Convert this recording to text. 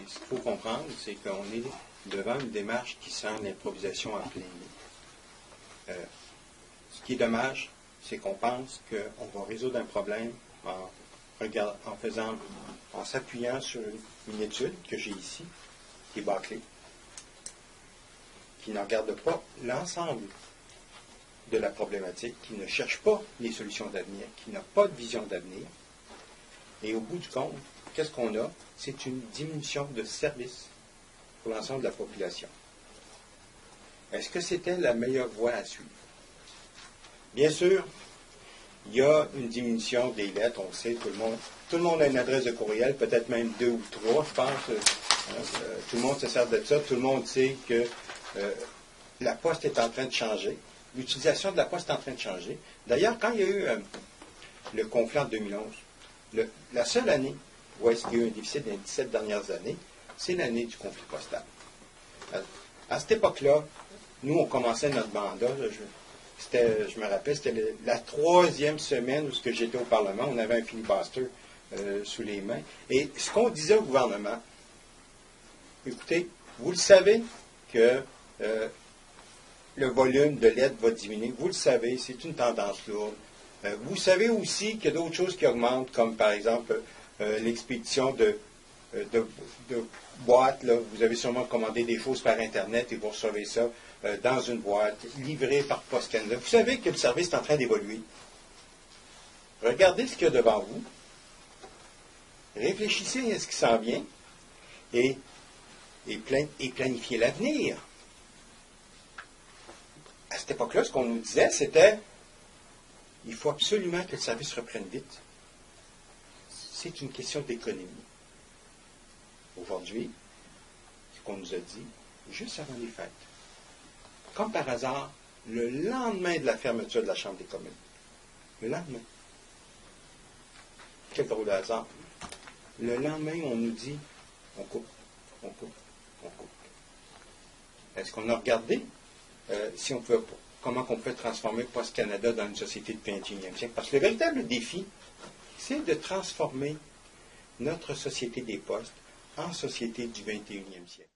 ce qu'il faut comprendre, c'est qu'on est devant une démarche qui sent l'improvisation en plein nez. Ce qui est dommage, c'est qu'on pense qu'on va résoudre un problème en s'appuyant sur une étude que j'ai ici, qui est bâclée, qui ne regarde pas l'ensemble de la problématique, qui ne cherche pas les solutions d'avenir, qui n'a pas de vision d'avenir. Et au bout du compte, qu'est-ce qu'on a? C'est une diminution de services pour l'ensemble de la population. Est-ce que c'était la meilleure voie à suivre? Bien sûr, il y a une diminution des lettres, on sait, tout le monde a une adresse de courriel, peut-être même 2 ou 3, je pense. Tout le monde se sert de ça, tout le monde sait que la poste est en train de changer. L'utilisation de la poste est en train de changer. D'ailleurs, quand il y a eu le conflit en 2011, la seule année où est-ce qu'il y a eu un déficit dans les 17 dernières années, c'est l'année du conflit postal. À cette époque-là, nous, on commençait notre mandat. Je me rappelle, c'était la 3e semaine où j'étais au Parlement. On avait un filibuster sous les mains. Et ce qu'on disait au gouvernement, écoutez, vous le savez que le volume de l'aide va diminuer. Vous le savez, c'est une tendance lourde. Vous savez aussi qu'il y a d'autres choses qui augmentent, comme par exemple l'expédition de boîtes. Là. Vous avez sûrement commandé des choses par Internet et vous recevez ça dans une boîte, livrée par Poste Canada. Vous savez que le service est en train d'évoluer. Regardez ce qu'il y a devant vous. Réfléchissez à ce qui s'en vient et planifiez l'avenir. À cette époque-là, ce qu'on nous disait, c'était il faut absolument que le service reprenne vite. C'est une question d'économie. Aujourd'hui, ce qu'on nous a dit, juste avant les fêtes, comme par hasard, le lendemain de la fermeture de la Chambre des communes, le lendemain, quel drôle de hasard, le lendemain, on nous dit, on coupe, on coupe, on coupe. Est-ce qu'on a regardé si on peut, comment on peut transformer Poste Canada dans une société du 21e siècle? Parce que le véritable défi, c'est de transformer notre société des postes en société du 21e siècle.